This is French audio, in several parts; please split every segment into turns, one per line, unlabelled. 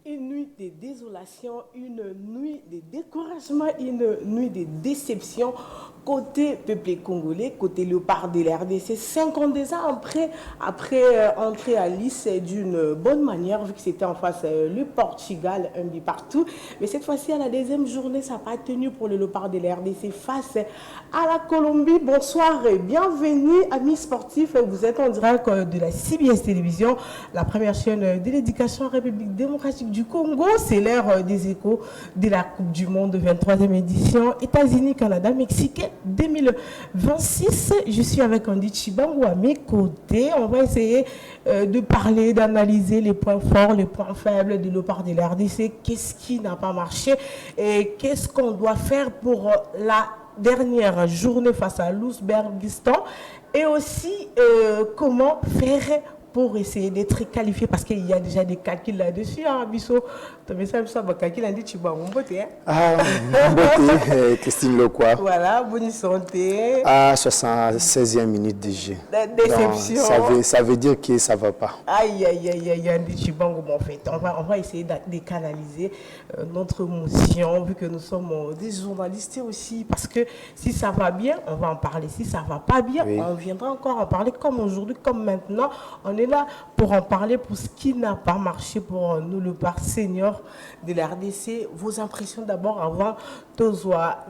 Une nuit de désolation, une nuit de découragement, une nuit de déception côté peuple congolais, côté léopard de la RDC. 5 ans déjà après entrer à Nice d'une bonne manière, vu que c'était en face le Portugal, un but partout. Mais cette fois-ci, à la deuxième journée, ça n'a pas tenu pour le léopard de la RDC face à la Colombie. Bonsoir et bienvenue, amis sportifs. Vous êtes en direct de la CBS Télévision, la première chaîne de l'éducation République démocratique du Congo. C'est l'heure des échos de la Coupe du Monde 23e édition États-Unis, Canada, Mexique 2026. Je suis avec Andy Chibangu à mes côtés. On va essayer de parler, d'analyser les points forts, les points faibles de léopard de la RDC. Qu'est-ce qui n'a pas marché et qu'est-ce qu'on doit faire pour la dernière journée face à l'Ouzbékistan et aussi comment faire pour essayer d'être qualifié parce qu'il y a déjà des calculs là-dessus. Hein, Bissot, tu as ça, ça va calculer, on dit tu vas m'emboter.
Ah, m'emboter, Christine Lecoy.
Voilà, bonne santé.
À 76e minute de jeu.
Déception.
Donc, ça veut dire que ça ne va pas.
Aïe, aïe, aïe, aïe, on dit tu vas en fait. On va essayer de canaliser notre émotion, vu que nous sommes des journalistes aussi, parce que si ça va bien, on va en parler. Si ça ne va pas bien, oui, on viendra encore en parler comme aujourd'hui, comme maintenant. On est là pour en parler, pour ce qui n'a pas marché pour nous, le bar senior de la RDC. Vos impressions d'abord avant de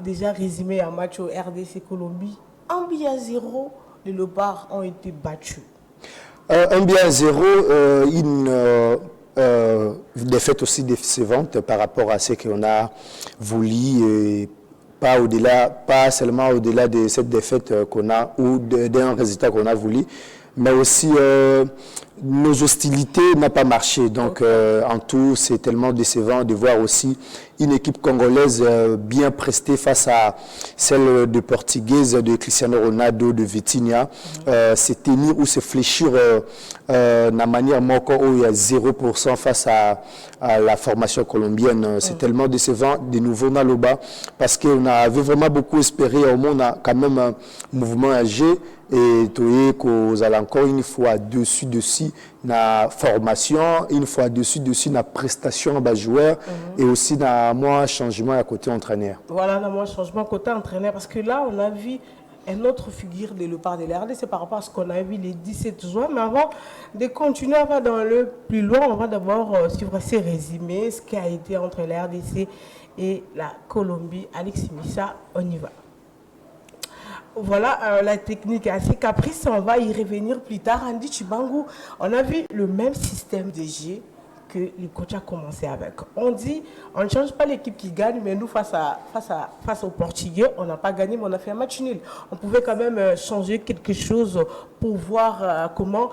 déjà résumer un match au RDC Colombie. 1-0, les Léopards ont été battus.
1-0, une défaite aussi décevante par rapport à ce qu'on a voulu. Pas seulement au-delà de cette défaite qu'on a ou d'un résultat qu'on a voulu, mais aussi nos hostilités n'ont pas marché. Donc en tout, c'est tellement décevant de voir aussi une équipe congolaise bien prestée face à celle de Portugaise, de Cristiano Ronaldo, de Vitinha, se tenir ou se fléchir de manière où il y a 0% face à la formation colombienne. C'est tellement décevant de nouveau dans le bas parce qu'on avait vraiment beaucoup espéré. Au moins, on a quand même un mouvement âgé. Et tu vois qu'on a encore une fois dessus la formation, une fois dessus la prestation des joueurs et aussi dans moi changement à côté entraîneur.
Voilà, dans moi changement côté entraîneur parce que là on a vu une autre figure de léopard de la RDC, c'est par rapport à ce qu'on a vu les 17 juin. Mais avant de continuer à aller dans le plus loin, on va d'abord suivre ces résumés, ce qui a été entre la RDC et la Colombie. Alexis Missa, on y va. Voilà, la technique est assez caprice, on va y revenir plus tard. Andy Chibangu, on a vu le même système de jeu que le coach a commencé avec. On dit, on ne change pas l'équipe qui gagne, mais nous, face aux Portugais, on n'a pas gagné, mais on a fait un match nul. On pouvait quand même changer quelque chose pour voir comment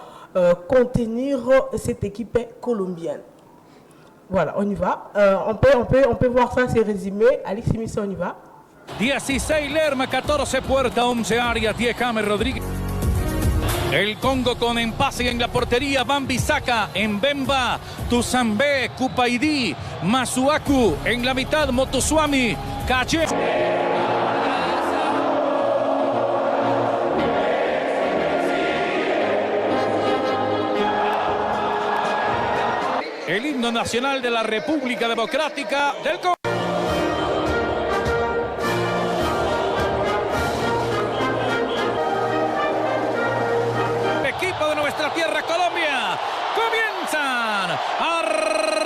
contenir cette équipe colombienne. Voilà, on y va. On peut voir ça, c'est résumé. Alexis Missa, on y va.
16 Lerma, 14 Puerta, 11 Arias, 10 James Rodríguez. El Congo con empase en la portería, Wan-Bissaka, Mbemba, Tuzambe, Kupaidi, Masuaku, en la mitad Motoswami, Calle. El himno nacional de la República Democrática del Congo. Tierra Colombia, comienzan a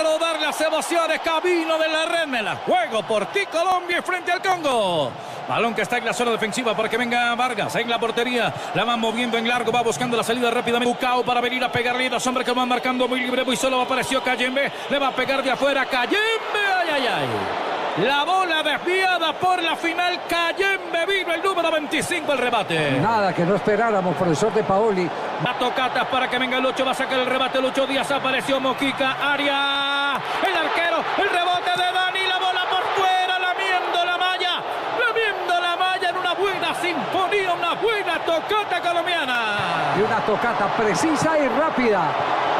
rodar las emociones, camino de la red, juego por ti Colombia frente al Congo. Balón que está en la zona defensiva para que venga Vargas en la portería. La van moviendo en largo, va buscando la salida rápidamente. Bucao para venir a pegarle a los hombres que van marcando muy libre. Muy solo apareció Cayembe. Le va a pegar de afuera Cayembe. Ay, ay, ay. La bola desviada por la final. Cayembe vino el número 25 el rebate.
Nada que no esperáramos, profesor de Paoli.
Va tocatas para que venga Lucho. Va a sacar el rebate. Lucho Díaz apareció. Mojica. Área. El arquero. El rebote de Dani. La bola por fuera. Lamiendo la malla. Lamiendo la malla en una buena sinfonía. Una buena tocata colombiana.
Y una tocata precisa y rápida.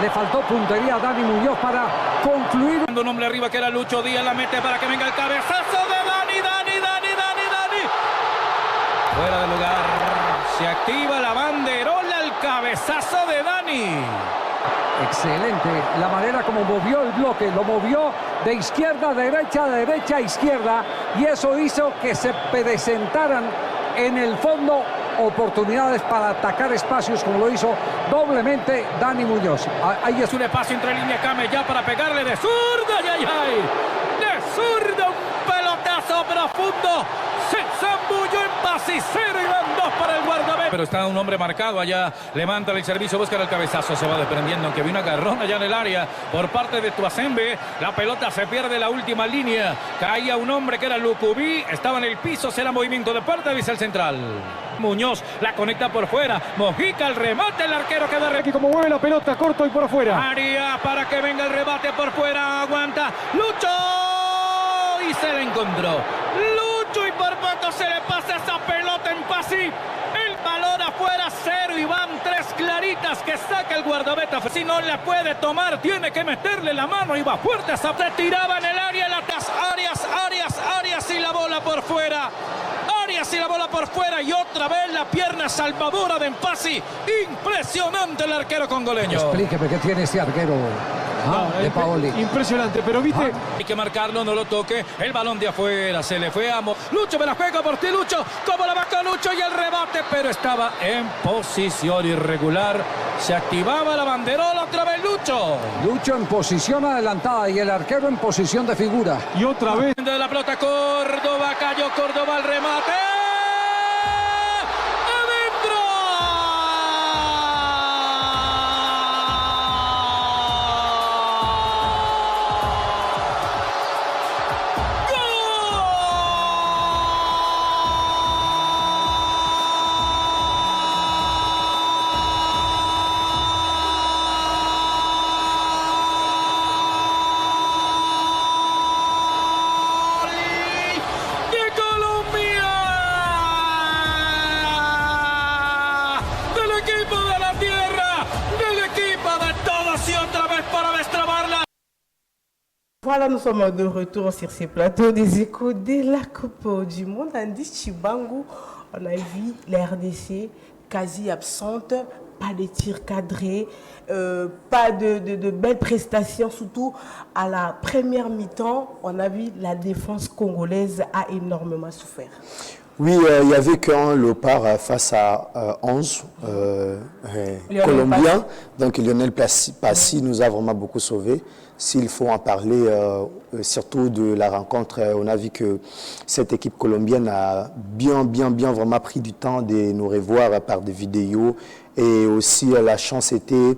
Le faltó puntería a Dani Muñoz para concluir.
Un hombre arriba que era Lucho Díaz, la mete para que venga el cabezazo de Dani. Fuera de lugar, se activa la banderola, el cabezazo de Dani.
Excelente la manera como cómo movió el bloque, lo movió de izquierda a derecha, de derecha a izquierda, y eso hizo que se presentaran en el fondo oportunidades para atacar espacios, como lo hizo doblemente Dani Muñoz. Ahí
Es un espacio entre línea Kame ya para pegarle de zurda, ay. De zurda, un pelotazo profundo. Se zambulló en Pasi, 0 y van 2 para el guardameta. Pero está un hombre marcado allá, levanta el servicio, busca el cabezazo, se va desprendiendo, aunque vino un agarrón allá en el área por parte de Tuazembe. La pelota se pierde la última línea, caía un hombre que era Lucubí, estaba en el piso, será movimiento de parte de el central. Muñoz la conecta por fuera, Mojica el remate, el arquero queda
Aquí como mueve la pelota, corto y por afuera.
Arias para que venga el rebate por fuera, aguanta Lucho y se la encontró. Lucho y por poco se le pasa esa pelota en Pasi. El balón afuera, 0 y van 3 claritas que saca el guardameta. Si no la puede tomar, tiene que meterle la mano y va fuerte. Se tiraba en el área, Arias y la bola por fuera. Arias y la bola por fuera y otra vez la pierna salvadora de Pasi. Impresionante el arquero congoleño.
Explíqueme qué tiene este arquero de Paoli.
Impresionante, pero viste...
Hay que marcarlo, no lo toque. El balón de afuera se le fue a Lucho, me la juega por ti, Lucho. Como la marca Lucho y el rebate, pero estaba en posición irregular. Se activaba la banderola otra vez Lucho.
Lucho en posición adelantada y el arquero en posición de figura.
Y otra vez...
De la pelota Córdoba, cayó Córdoba al remate.
Voilà, nous sommes de retour sur ces plateaux des échos de la Coupe du Monde. Andy Chibangu, on a vu la RDC quasi absente, pas de tirs cadrés, pas de belles prestations, surtout à la première mi-temps. On a vu la défense congolaise a énormément souffert.
Oui, il y avait qu'un Léopard face à 11 Colombiens. Donc Lionel Passy nous a vraiment beaucoup sauvés. S'il faut en parler, surtout de la rencontre, on a vu que cette équipe colombienne a bien vraiment pris du temps de nous revoir par des vidéos. Et aussi la chance était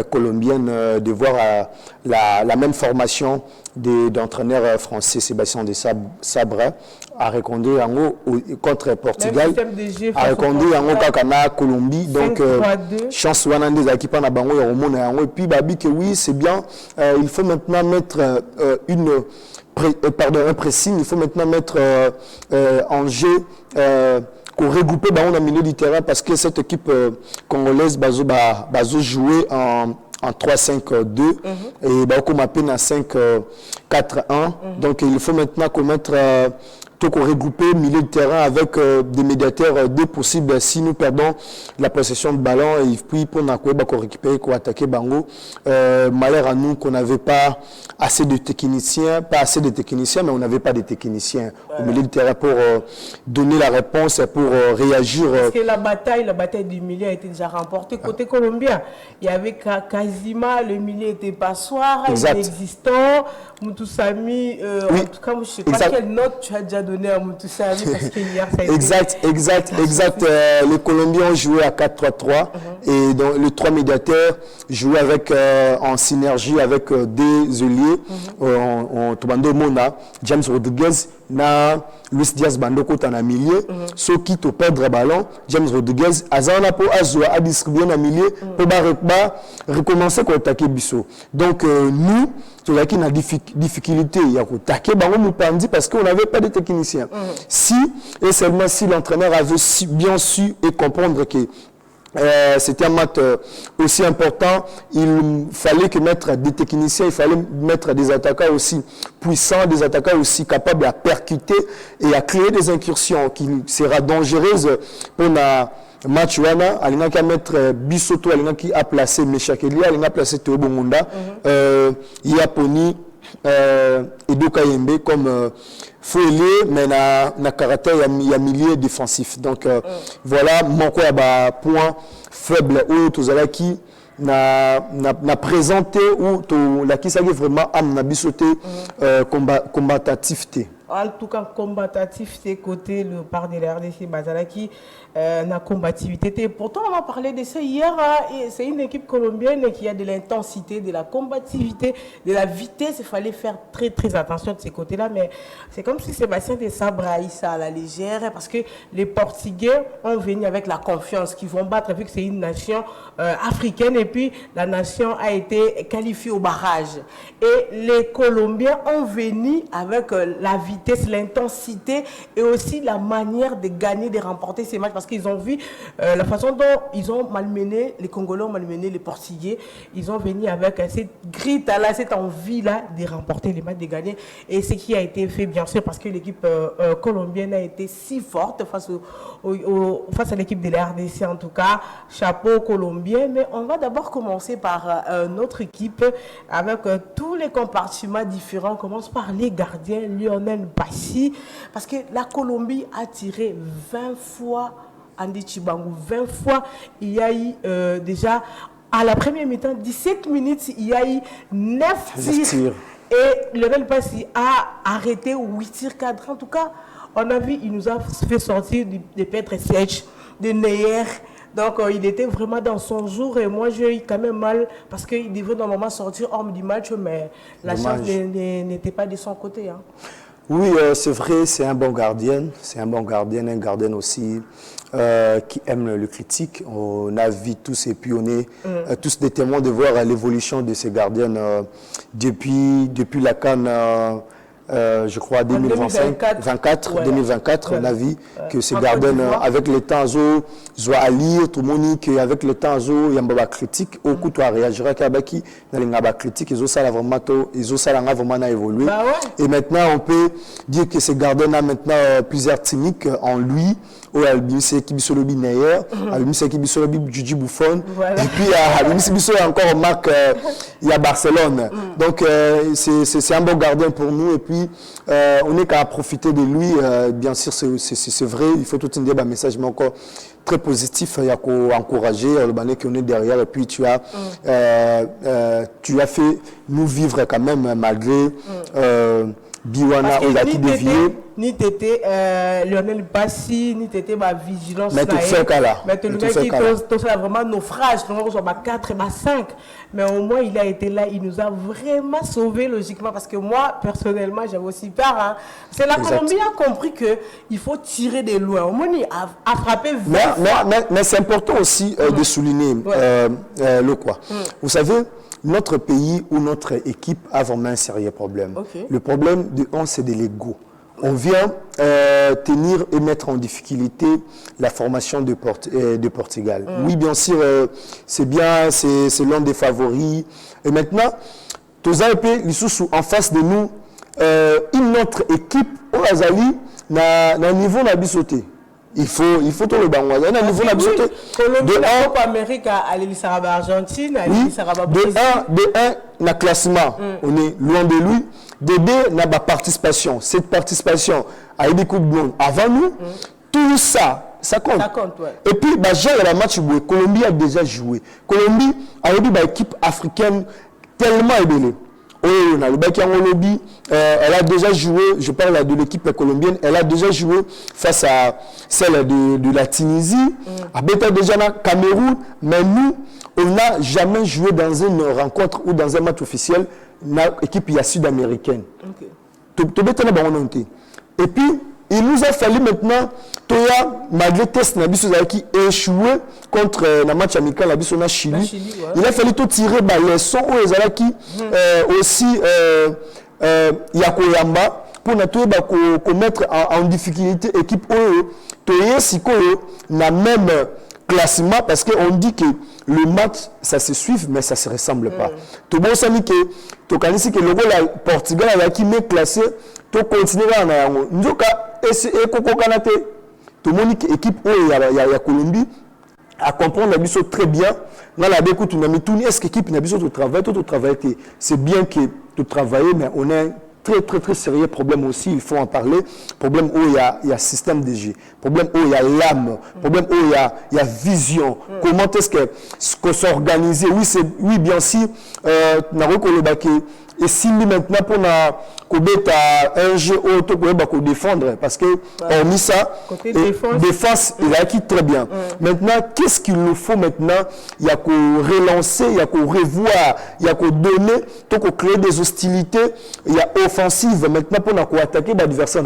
colombienne de voir la même formation d'entraîneur français Sébastien de Sabre a répondu en haut contre Portugal, a répondu en haut quand Colombie. Donc chance wana des équipes en abango et puis babi que oui c'est bien, il faut maintenant mettre un pressing, il faut maintenant mettre en jeu pour regrouper on a milieu du terrain parce que cette équipe congolaise bazo jouer en 3-5-2 et comme à peine en 5-4-1. Donc il faut maintenant commettre regrouper milieu de terrain avec des médiateurs deux possibles si nous perdons la possession de ballon et puis pour récupérer pour attaquer Bango. Malheur à nous qu'on n'avait pas assez de techniciens, mais on n'avait pas de techniciens au milieu de terrain pour donner la réponse, pour réagir.
Parce que la bataille du milieu a été déjà remportée côté colombien. Il y avait quasiment le milieu était passoire, inexistant. Moutoussami,
oui.
En tout cas, je ne sais pas quelle note tu as déjà donné à Moutoussami parce qu'hier ça a été...
Exact. Les Colombiens ont joué à 4-3-3 et donc, les trois médiateurs jouaient en synergie avec des ailiers. Tobando Mona, James Rodriguez, Luis Diaz Bandoko dans le milieu. Ceux qui te perdent le ballon, James Rodriguez, Azana pour Azua à distribuer dans le milieu pour recommencer à attaquer Bissot. Donc nous, il y a une difficulté à attaquer parce qu'on n'avait pas de technicien. Si et seulement si l'entraîneur avait bien su et comprendre que c'était un match aussi important, il fallait que mettre des techniciens, il fallait mettre des attaquants aussi puissants, des attaquants aussi capables à percuter et à créer des incursions qui sera dangereuses pour match wana alingaki a mettre Bisoto alingaki a placer Meshakeli alingaki a placer Théo Bongunda Yaponi Edo Kayembe comme Fouélé mais na caractère ya milieu défensif donc voilà mon quoi ba point faible ou tozalaki na présenté ou to la qui ça vraiment am na bisoté combattativité.
En tout cas, combattatif, c'est côté le part de la RDC Bazalaki, la combativité. Pourtant, on a parlé de ça hier. C'est une équipe colombienne qui a de l'intensité, de la combativité, de la vitesse. Il fallait faire très, très attention de ces côtés-là. Mais c'est comme si Sébastien de Sabraï ça à la légère. Parce que les Portugais ont venu avec la confiance qu'ils vont battre, vu que c'est une nation africaine. Et puis, la nation a été qualifiée au barrage. Et les Colombiens ont venu avec la vitesse, l'intensité et aussi la manière de gagner, de remporter ces matchs parce qu'ils ont vu la façon dont ils ont malmené, les Congolais ont malmené les Portugais. Ils ont venu avec cette grinta-là, cette envie-là de remporter les matchs, de gagner. Et ce qui a été fait, bien sûr, parce que l'équipe colombienne a été si forte face à l'équipe de la RDC, en tout cas. Chapeau colombien. Mais on va d'abord commencer par notre équipe avec tous les compartiments différents. On commence par les gardiens, Lionel Bassi, parce que la Colombie a tiré 20 fois Andy Chibangu, 20 fois. Il y a eu déjà, à la première mi-temps, 17 minutes, il y a eu 9 tirs. Et Lionel Bassi a arrêté 8 tirs cadrés. En tout cas, on a vu, il nous a fait sortir de Petr Cech, de Neuer. Donc, il était vraiment dans son jour et moi, j'ai eu quand même mal parce qu'il devait normalement sortir hors du match, mais la chance n'était pas de son côté. Hein.
Oui, c'est vrai, c'est un bon gardien. C'est un bon gardien, un gardien aussi qui aime le critique. On a vu tous et puis on est tous des témoins de voir l'évolution de ces gardiens depuis la CAN. Je crois 2024, on a vu que ces gardiens avec le temps Zoa Ali, tout le monde avec le temps il y a une critique au coup à réagir à Kabaki dans les critiques ils ont ça vraiment évolué et maintenant on peut dire que ces gardiens a maintenant plusieurs techniques en lui au Albinse qui bisolobi Neuer, Albinse qui bisolobi Gigi Buffon et puis Albinse bisolobi encore Marc il y a Barcelone donc c'est un bon gardien pour nous et puis on n'est qu'à profiter de lui bien sûr c'est vrai il faut tout dire un message mais encore très positif il y a qu'à encourager le bané qu'on est derrière et puis tu as fait nous vivre quand même malgré Biwana il a tout dévié
ni t'étais Lionel Bassi ni t'étais ma vigilance
mais tout fait là
mais tout le mec qui a vraiment naufrage on soit 4 et 5 mais au moins il a été là il nous a vraiment sauvé logiquement parce que moi personnellement j'avais aussi peur hein. C'est la Colombie a compris que il faut tirer de loin au moins il a frappé
mais c'est important aussi de souligner le quoi vous savez notre pays ou notre équipe a vraiment un sérieux problème. Le problème c'est de l'ego. On vient tenir et mettre en difficulté la formation de Portugal. Oui, bien sûr, c'est bien, c'est l'un des favoris. Et maintenant, en face de nous, une autre équipe, au Azali, n'a niveau n'a bisoté. Il faut tout le banc. Il y a un niveau d'absoluté.
De la Coupe Amérique à l'Elisaraba Argentine, à l'Elisaraba Brésil.
De 1, dans classement, on est loin de lui. De 2, on a participation. Cette participation à une Coupe du Monde avant nous, tout ça compte. Et puis, j'ai le match joué. Colombie a déjà joué. Colombie a eu une équipe africaine tellement ébélée. Elle a déjà joué, je parle de l'équipe colombienne, elle a déjà joué face à celle de la Tunisie, elle a déjà dans le Cameroun, mais nous, on n'a jamais joué dans une rencontre ou dans un match officiel dans l'équipe sud-américaine. Et puis, il nous a fallu maintenant, malgré le test qui a échoué contre le match amical à Chili, il a fallu tout tirer les sons qui aussi Yakoyamba pour mettre en difficulté l'équipe n'a même classement parce qu'on dit que le match ça se suit mais ça ne se ressemble pas. Tout le monde sait que le Portugal a qui met classé to continuer na yango nzoka et Coco Canate tout le monde équipe il y a Colombie à comprendre la biso très bien. Dans la écoute, est-ce que l'équipe n'a besoin de travailler, tout travail, c'est bien que tu travailles, mais on a un très sérieux problème aussi, il faut en parler. Problème où il y a système de jeu, problème où il y a l'âme, problème où il y a vision. Comment est-ce que s'organiser? Oui, bien sûr, et si maintenant pour un jeu auto pour défendre, parce que hormis ça, défense, il a acquis très bien. Maintenant, qu'est-ce qu'il nous faut maintenant? Il y a qu'à relancer, il y a qu'à revoir, il y a qu'à donner, donc créer des hostilités, il y a offensive maintenant pour attaquer l'adversaire.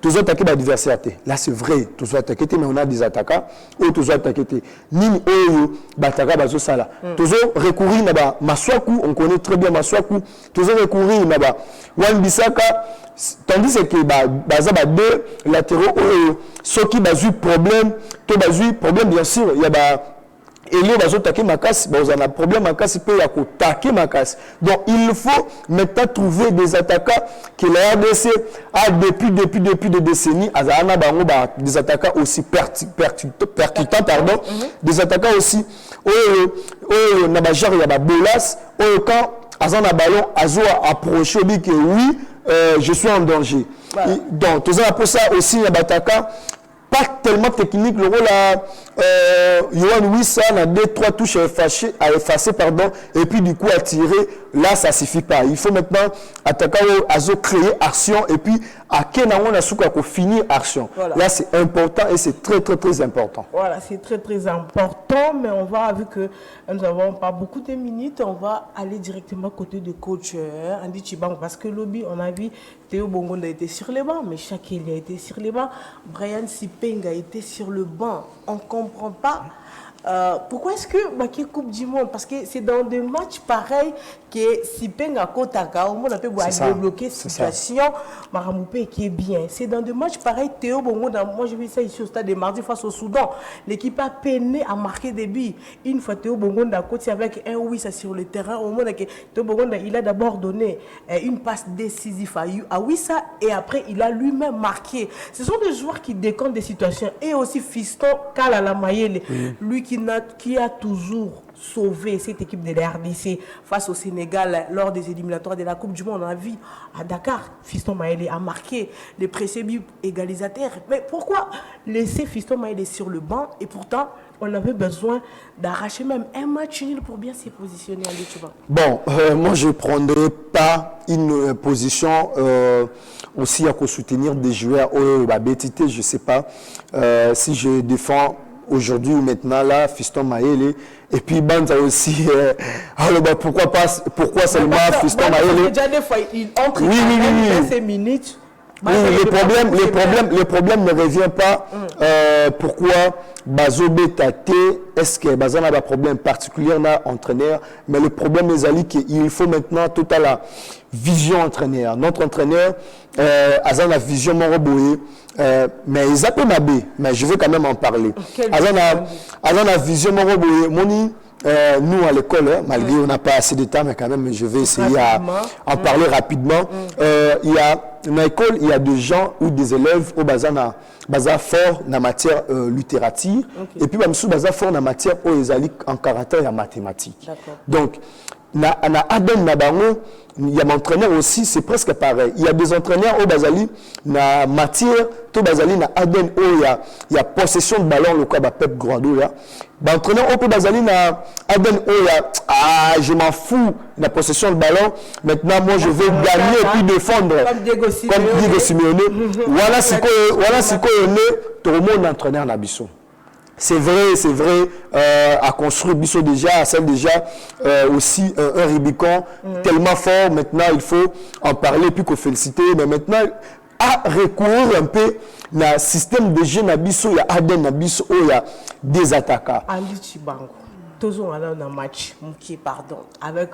Tous attaquer l'adversaire. Là, c'est vrai, tous attaquer, mais on a des attaquants, ou tous attaquer. Nini, bataka, bazosala. Tous recourir, Maswaku, on connaît très bien Maswaku. Toujours recourir là-bas. Wan-Bissaka, tandis que baza deux latéraux, ceux qui ont problème, bien sûr, il y a et là, ils ont attaqué ma casse, ils ont un problème à casse, ils ont attaqué ma casse. Donc, il faut maintenant trouver des attaquants que la RDC a depuis des décennies, des attaquants aussi percutants, pardon, des attaquants aussi, Nabajar, il y a Bolas, quand Azan a ballon, Azo a approché, dit que oui, je suis en danger. Voilà. Donc, tout ça, pour ça aussi, il y a des attaquants pas tellement technique, le rôle à Yohan Wissa, on a 2-3 touches à effacer, pardon, et puis du coup à tirer, là ça ne suffit pas. Il faut maintenant attaquer à créer action, et puis à Kenaon Asuka pour finir action. Voilà. Là c'est important et c'est très important.
Voilà, c'est très important, mais on va, vu que nous n'avons pas beaucoup de minutes, on va aller directement côté du coach Andy Tshibangou, parce que lobby, on a vu Théo Bongonda a été sur les bancs, mais Shakil a été sur les bancs, Brian Sipeng a été sur le banc. On ne comprend pas pourquoi est-ce que Maki Coupe du Monde, parce que c'est dans des matchs pareils que Sipeng à Kotaka, au moins on peut débloquer la situation, Maramoupe qui est bien. C'est dans des matchs pareils, Théo Bongo, moi j'ai vu ça ici au stade de mardi face au Soudan. L'équipe a peiné à marquer des buts. Une fois Théo Bongo à côté avec un oui ça sur le terrain, au moins que Théo Bongo il a d'abord donné une passe décisive à Wissa et après il a lui-même marqué. Ce sont des joueurs qui décomptent des situations. Et aussi Fiston Kalala Mayele, lui qui a toujours sauvé cette équipe de la RDC face au Sénégal lors des éliminatoires de la Coupe du Monde. On a vu à Dakar, Fiston Maëlé a marqué les précédents égalisateurs. Mais pourquoi laisser Fiston Maëlé sur le banc et pourtant on avait besoin d'arracher même un match nul pour bien se positionner à l'étude?
Bon, moi je ne prendrai pas une position aussi à soutenir des joueurs au BTT, je ne sais pas si je défends aujourd'hui ou maintenant là, Fiston Maëlé, et puis Banza aussi, pourquoi seulement Fiston Maëlé?
Déjà des fois, il entre
oui.
5 minutes.
Oui, le problème ne revient pas pourquoi Bazobé Tate, est-ce que Bazan a un problème particulier dans l'entraîneur, mais le problème est qu'il faut maintenant tout à la vision entraîneur. Notre entraîneur, Azan a la vision Moroboé, mais ils appellent Mabé, mais je veux quand même en parler. Azan a la vision Moroboé, Moni. Nous à l'école, malgré on n'a pas assez de temps, mais quand même je vais essayer en parler rapidement. Il y a dans l'école, il y a des gens ou des élèves au bazar fort dans la matière littérature, et puis même sous bazar fort dans la matière où ils allaient en caractère et en mathématiques. Donc na Aden Nabango, il y a mon entraîneur aussi, c'est presque pareil. Il y a des entraîneurs au Bazali, na matière, tout Bazali, na Aden, où il y a possession de ballon, le cas de Pep Grando là. L'entraîneur au Bazali, na Aden, où il y a, je m'en fous, la possession de ballon. Maintenant, moi, je vais gagner et puis défendre. Comme Diego Simeone. Voilà ce qu'on est, tout le monde entraîneur Nabiso. C'est vrai, à construire Bissot déjà, à celle déjà aussi un Rubicon tellement fort. Maintenant, il faut en parler puis qu'on féliciter. Mais maintenant, à recourir un peu dans le système de jeu Nabiso, il y a Aden Nabiso, il y a des attaquants.
Andy Tshibangou, toujours dans un match, pardon, avec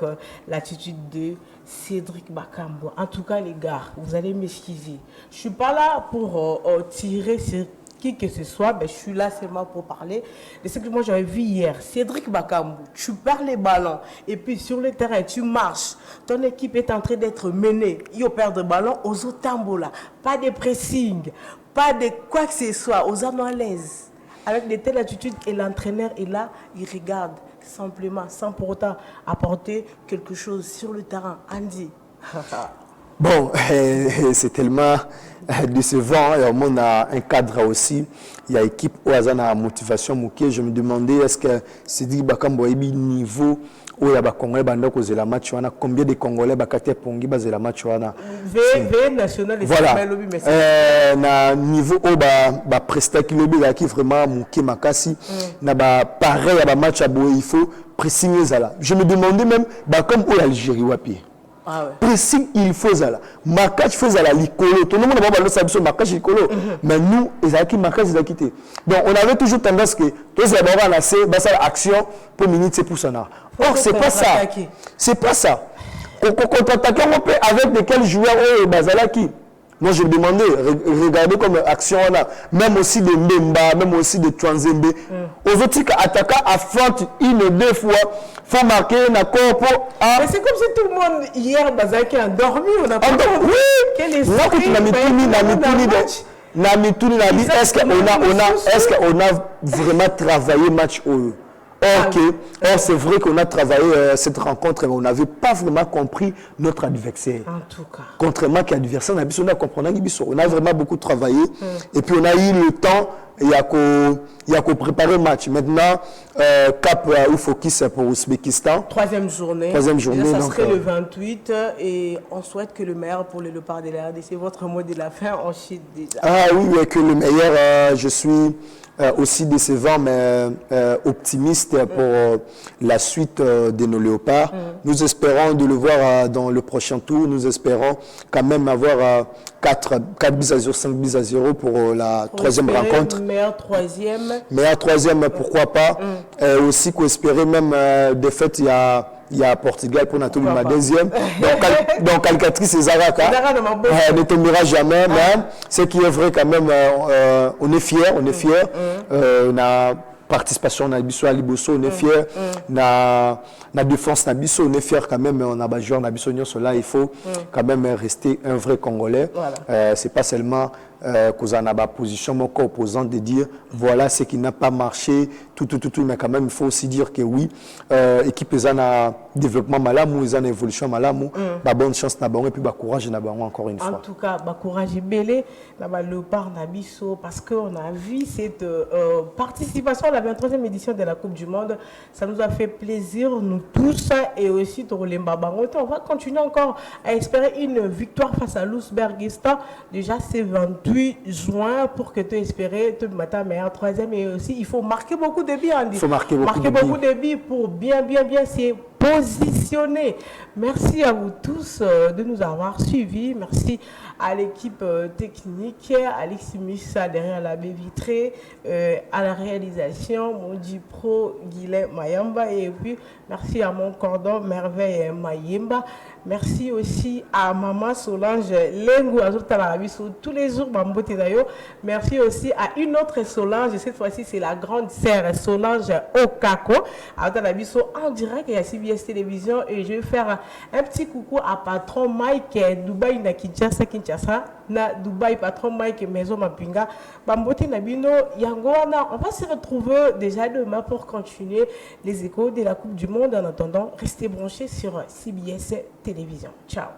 l'attitude de Cédric Bakambu. En tout cas, les gars, vous allez m'excuser. Je ne suis pas là pour tirer sur qui que ce soit, mais je suis là seulement pour parler de ce que moi j'avais vu hier. Cédric Bakambu, tu perds les ballons et puis sur le terrain, tu marches. Ton équipe est en train d'être menée. Il perd le ballon aux autres tambours là. Pas de pressing, pas de quoi que ce soit, aux hommes à l'aise. avec de telles attitudes et l'entraîneur est là, il regarde simplement, sans pour autant apporter quelque chose sur le terrain. Andy.
Bon, c'est tellement décevant. Et on a un cadre aussi. Il y a équipe où il y a une motivation. Je me demandais, est-ce que c'est dit que niveau où il y a Congolais qui ont la match, combien de Congolais qui ont la match?
V national et
voilà. Na niveau où il presta qui vraiment mouké makasi. Na pareil à match à il faut pressigner ça. Je me demandais même comme où l'Algérie wapi.
Ah ouais.
Pressing, il faut ça. Marquage faut ça l'icolo. Tout le monde a pas le marquage l'icolo. Mais nous, les acquis marquage les quitté. Donc on avait toujours tendance que tous les ballons lancés, ça action pour minute c'est pour ça. Or c'est pas ça. C'est pas ça. Contre-attaquer on peut avec de quels joueurs au Bazalaki. Moi, je me demandais, regardez comme action on a, même aussi de Mbemba, même aussi de Twanzembe. Aux autres attaquants affrontent une ou deux fois, il faut marquer un accord pour.
Mais c'est comme si tout le monde hier, Bazaki a dormi, on a pas compris.
Oui, moi, quand est-ce qu'on a vraiment travaillé match au Or, c'est vrai qu'on a travaillé cette rencontre, mais on n'avait pas vraiment compris notre adversaire.
En tout cas.
Contrairement à l'adversaire, on a compris, on a vraiment beaucoup travaillé. Et puis, on a eu le temps, il y a qu'à préparer le match. Maintenant, cap ou focus pour l'Ouzbékistan.
Troisième journée.
Déjà,
ça
donc,
serait le 28 et on souhaite que le meilleur pour le Léopard de la RDC. Votre mot de la fin, on chute déjà.
Ah oui, que le meilleur, je suis aussi décevant, mais optimiste pour la suite de nos Léopards. Nous espérons de le voir dans le prochain tour. Nous espérons quand même avoir 4 buts à 0, 5 buts à 0 pour la troisième rencontre.
Meilleur troisième,
pourquoi pas. Aussi qu'espérer même des fêtes, il y a Portugal pour Nathalie ma deuxième. Donc, calcatrice et Zaraka ne tombera jamais. Mais ce qui est vrai quand même, on est fiers. On a participation à Bisso à Liboso, on est fiers. Na défense na Bisso, on est fiers quand même. On a joué na Bisso cela, il faut quand même rester un vrai Congolais. Voilà. C'est pas seulement qu'on a ma position, mon corps opposant de dire voilà ce qui n'a pas marché, tout, mais quand même il faut aussi dire que oui, équipe ils ont un développement malamou, ils ont une évolution malamou, bonne chance na et puis courage na encore une fois.
En tout cas, courage belé, na Léopard na Bisso parce qu'on a vu cette participation à la 23e édition de la Coupe du Monde, ça nous a fait plaisir nous tous et aussi pour les Mbabango. On va continuer encore à espérer une victoire face à l'Ouzbékistan. Déjà c'est 28 juin pour que tu espères tout le matin meilleur troisième et aussi il faut marquer beaucoup de buts.
Il faut marquer beaucoup
de buts pour bien se positionner. Merci à vous tous de nous avoir suivis. Merci à l'équipe technique, Alexis Missa derrière la baie vitrée, à la réalisation, Mondi Pro, Guilain Mayamba et puis merci à mon cordon Merveille Mayemba. Merci aussi à Maman Solange Lengu tous les jours. Merci aussi à une autre Solange, cette fois-ci c'est la grande sœur Solange Okako. En direct et à CBS Télévision et je vais faire un petit coucou à patron Mike Dubaï na Kinshasa na Dubaï patron Mike Maison Mapinga Bambote Nabino Yangwana. On va se retrouver déjà demain pour continuer les échos de la Coupe du Monde. En attendant, restez branchés sur CBS Télévision. Ciao.